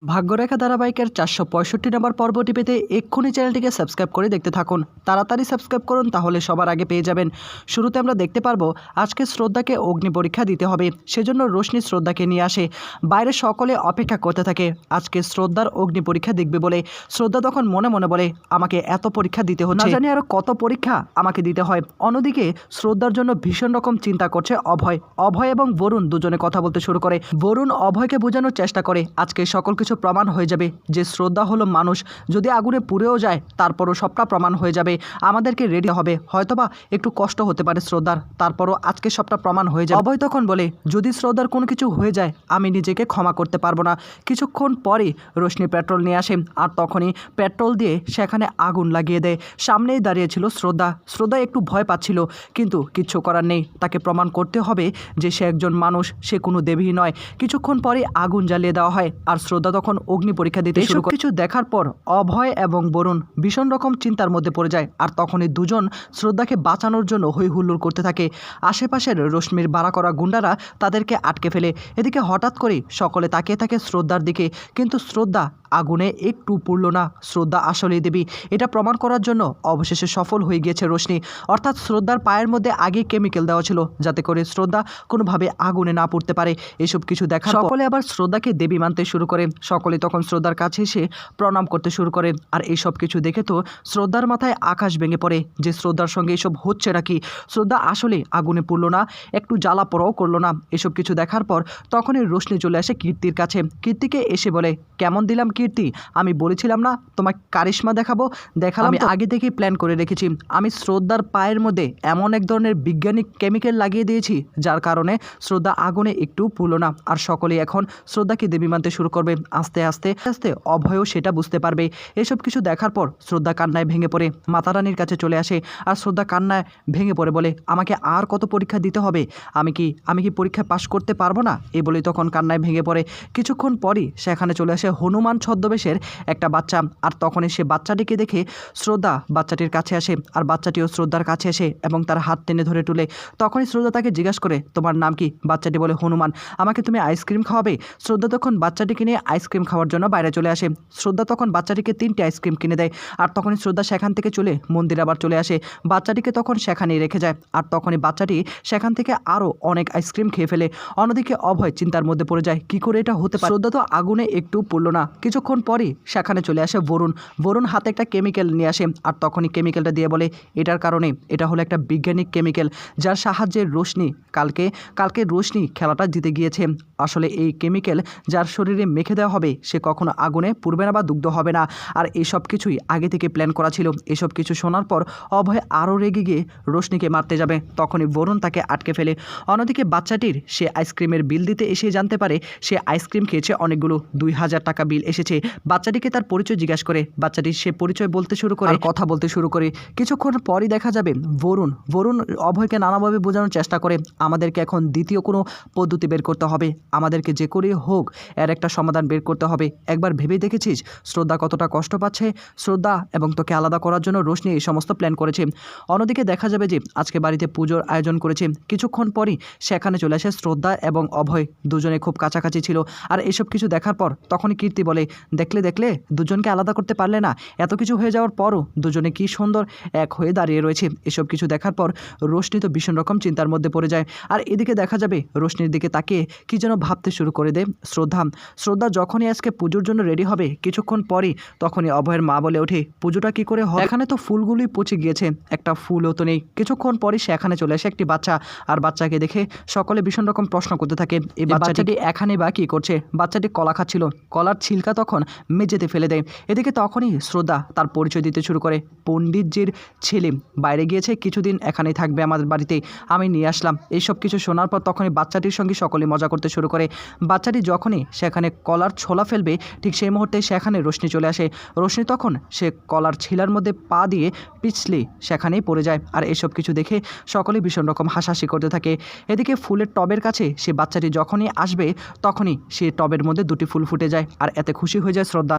ভাগ্যরেখা ধারাবাহিকের 465 নম্বর পর্বটি পেতে এক্ষুনি চ্যানেলটিকে সাবস্ক্রাইব করে দেখতে থাকুন। তাড়াতাড়ি সাবস্ক্রাইব করুন, তাহলে সবার আগে পেয়ে যাবেন। শুরুতে আমরা দেখতে পারবো আজকে শ্রদ্ধাকে অগ্নি পরীক্ষা দিতে হবে, সেজন্য রোশনি শ্রদ্ধাকে নিয়ে আসে। বাইরে সকলে অপেক্ষা করতে থাকে আজকে শ্রদ্ধার অগ্নি পরীক্ষা দেখবে বলে। শ্রদ্ধা তখন মনে মনে বলে, আমাকে এত পরীক্ষা দিতে হচ্ছে, না জানি আরও কত পরীক্ষা আমাকে দিতে হয়। অন্যদিকে শ্রদ্ধার জন্য ভীষণ রকম চিন্তা করছে অভয়। অভয় এবং বরুণ দুজনে কথা বলতে শুরু করে। বরুণ অভয়কে বোঝানোর চেষ্টা করে আজকে সকল কিছু প্রমাণ হয়ে যাবে যে শ্রদ্ধা হলো মানুষ, যদি আগুনে পুড়েও যায় তারপরও সবটা প্রমাণ হয়ে যাবে। আমাদেরকে রেডি হবে, হয়তোবা একটু কষ্ট হতে পারে শ্রদ্ধার, তারপরও আজকে সবটা প্রমাণ হয়ে যাবে। অভয় তখন বলে, যদি শ্রদ্ধার কোনো কিছু হয়ে যায় আমি নিজেকে ক্ষমা করতে পারবো না। কিছুক্ষণ পরে রোশনি পেট্রোল নিয়ে আসে আর তখনই পেট্রোল দিয়ে সেখানে আগুন লাগিয়ে দেয়। সামনেই দাঁড়িয়ে ছিল শ্রদ্ধা। শ্রদ্ধা একটু ভয় পাচ্ছিল, কিন্তু কিচ্ছু করার নেই, তাকে প্রমাণ করতে হবে যে সে একজন মানুষ, সে কোনো দেবী নয়। কিছুক্ষণ পরে আগুন জ্বালিয়ে দেওয়া হয় আর শ্রদ্ধা তখন অগ্নি পরীক্ষা দিতে শুরু করে। কিছু দেখার পর অভয় এবং বরুণ ভীষণ রকম চিন্তার মধ্যে পড়ে যায় আর তখনই দুজন শ্রদ্ধাকে বাঁচানোর জন্য হই হুল্লোড় করতে থাকে। আশেপাশের রশ্মির বাড়া করা গুন্ডারা তাদেরকে আটকে ফেলে। এদিকে হঠাৎ করে সকলে তাকিয়ে থাকে শ্রদ্ধার দিকে, কিন্তু শ্রদ্ধা আগুনে একটু পুড়ল না। শ্রদ্ধা আসলেই দেবী, এটা প্রমাণ করার জন্য অবশেষে সফল হয়ে গিয়েছে রোশনি। অর্থাৎ শ্রদ্ধার পায়ের মধ্যে আগে কেমিক্যাল দেওয়া ছিল যাতে করে শ্রদ্ধা কোনোভাবে আগুনে না পড়তে পারে। এসব কিছু দেখা সকলে আবার শ্রদ্ধাকে দেবী মানতে শুরু করে। সকলে তখন শ্রদ্ধার কাছে এসে প্রণাম করতে শুরু করে। আর এইসব কিছু দেখে তো শ্রদ্ধার মাথায় আকাশ ভেঙে পড়ে যে শ্রদ্ধার সঙ্গে এসব হচ্ছে নাকি। শ্রদ্ধা আসলে আগুনে পড়ল না, একটু জ্বালা পোড়াও করলো না। এসব কিছু দেখার পর তখনই রোশনি চলে আসে কীর্তির কাছে। কীর্তিকে এসে বলে, কেমন দিলাম কীর্তি, আমি বলেছিলাম না তোমাকে কারিশমা দেখাবো, দেখালাম। আমি আগে থেকেই প্ল্যান করে রেখেছি। আমি শ্রদ্ধার পায়ের মধ্যে এমন এক ধরনের বৈজ্ঞানিক কেমিক্যাল লাগিয়ে দিয়েছি যার কারণে শ্রদ্ধা আগুনে একটু পুড়ল না। আর সকলেই এখন শ্রদ্ধাকে দেবী মানতে শুরু করবে। আস্তে আস্তে আস্তে অভয়ও সেটা বুঝতে পারবে। এসব কিছু দেখার পর শ্রদ্ধা কান্নায় ভেঙে পড়ে মাতারানীর কাছে চলে আসে আর শ্রদ্ধা কান্নায় ভেঙে পড়ে বলে, আমাকে আর কত পরীক্ষা দিতে হবে, আমি কি পরীক্ষায় পাশ করতে পারবো না, এই বলেই তখন কান্নায় ভেঙে পড়ে। কিছুক্ষণ পরই সেখানে চলে আসে হনুমান ছদ্মবেশের একটা বাচ্চা আর তখনই সে বাচ্চাটিকে দেখে শ্রদ্ধা বাচ্চাটির কাছে আসে আর বাচ্চাটিও শ্রদ্ধার কাছে আসে এবং তার হাত টেনে ধরে তুলে। তখনই শ্রদ্ধা তাকে জিজ্ঞাসা করে, তোমার নাম কি? বাচ্চাটি বলে, হনুমান। আমাকে তুমি আইসক্রিম খাওয়াবে? শ্রদ্ধা তখন বাচ্চাটিকে নিয়ে আইসক্রিম খাওয়ার জন্য বাইরে চলে আসে। শ্রদ্ধা তখন বাচ্চাটিকে 3টে আইসক্রিম কিনে দেয় আর তখনই শ্রদ্ধা সেখান থেকে চলে মন্দিরে আবার চলে আসে। বাচ্চাটিকে তখন সেখানেই রেখে যায় আর তখনই বাচ্চাটি সেখান থেকে আরও অনেক আইসক্রিম খেয়ে ফেলে। অন্যদিকে অভয় চিন্তার মধ্যে পড়ে যায়, কি করে এটা হতে পারে। শ্রদ্ধা তো আগুনে একটু পড়ল না। কিছুক্ষণ পরই সেখানে চলে আসে বরুণ। বরুণ হাতে একটা কেমিক্যাল নিয়ে আসে আর তখনই কেমিক্যালটা দিয়ে বলে, এটার কারণে এটা হলো একটা বৈজ্ঞানিক কেমিক্যাল যার সাহায্যে রোশনি কালকে রোশনি খেলাটা জিতে গিয়েছে। আসলে এই কেমিক্যাল যার শরীরে মেখে দেওয়া হবে সে কখনো আগুনে পুড়বে না বা দগ্ধ হবে না। আর এসব কিছুই আগে থেকে প্ল্যান করা ছিল। এসব কিছু শোনার পর অভয় আরও রেগে গিয়ে রোশনিকে মারতে যাবে, তখনই বরুণ তাকে আটকে ফেলে। অন্যদিকে বাচ্চাটির সে আইসক্রিমের বিল দিতে এসে জানতে পারে সে আইসক্রিম খেয়েছে অনেকগুলো, 2000 টাকা বিল এসেছে। বাচ্চাটিকে তার পরিচয় জিজ্ঞাসা করে, বাচ্চাটি সে পরিচয় বলতে শুরু করে, কথা বলতে শুরু করে। কিছুক্ষণ পরই দেখা যাবে বরুণ অভয়কে নানাভাবে বোঝানোর চেষ্টা করে, আমাদেরকে এখন দ্বিতীয় কোনো পদ্ধতি বের করতে হবে, আমাদেরকে যে করে হোক এর একটা সমাধান বের করতে হবে। একবার ভেবে দেখেছিস শ্রদ্ধা কতটা কষ্ট পাচ্ছে? শ্রদ্ধা এবং তোকে আলাদা করার জন্য রোশনি এই সমস্ত প্ল্যান করেছে। অন্যদিকে দেখা যাবে যে আজকে বাড়িতে পুজোর আয়োজন করেছে। কিছুক্ষণ পরই সেখানে চলে আসে শ্রদ্ধা এবং অভয়, দুজনে খুব কাছাকাছি ছিল। আর এসব কিছু দেখার পর তখনই কীর্তি বলে, দেখলে দুজনকে আলাদা করতে পারলে না, এত কিছু হয়ে যাওয়ার পরও দুজনে কি সুন্দর এক হয়ে দাঁড়িয়ে রয়েছে। এসব কিছু দেখার পর রোশনি তো ভীষণ রকম চিন্তার মধ্যে পড়ে যায়। আর এদিকে দেখা যাবে রোশনির দিকে তাকিয়ে কি যেন ভাবতে শুরু করে দেয় শ্রদ্ধা যখনই আজকে পুজোর জন্য রেডি হবে কিছুক্ষণ পরই তখনই অভয়ের মা বলে ওঠে, পুজোটা কি করে হয়? এখানে তো ফুলগুলি পচে গিয়েছে, একটা ফুলও তো নেই। কিছুক্ষণ পরই সেখানে চলে আসে একটি বাচ্চা আর বাচ্চাকে দেখে সকলে ভীষণ রকম প্রশ্ন করতে থাকে, এই বাচ্চাটি এখানে বা কি করছে? বাচ্চাটি কলা খাচ্ছিল, কলার ছিলকা তখন মেঝেতে ফেলে দেয়। এদিকে তখনই শ্রদ্ধা তার পরিচয় দিতে শুরু করে, পণ্ডিতজির ছেলে বাইরে গিয়েছে, কিছুদিন এখানেই থাকবে আমাদের বাড়িতে, আমি নিয়ে আসলাম। এইসব কিছু শোনার পর তখনই বাচ্চাটির সঙ্গে সকলে মজা করতে শুরু করে। বাচ্চাটি যখনই সেখানে কলার ছোলা ফেলবে ঠিক সেই মুহূর্তে সেখানে রোশনি চলে আসে। রোশনি তখন সে কলার ছিলার মধ্যে পা দিয়ে পিছলে সেখানেই পড়ে যায়। আর এসব কিছু দেখে সকলে ভীষণ রকম হাসাহাসি করতে থাকে। এদিকে ফুলের টবের কাছে সে বাচ্চাটি যখনই আসবে তখনই সে টবের মধ্যে 2টি ফুল ফুটে যায় আর এতে খুশি হয়ে যায় শ্রদ্ধা।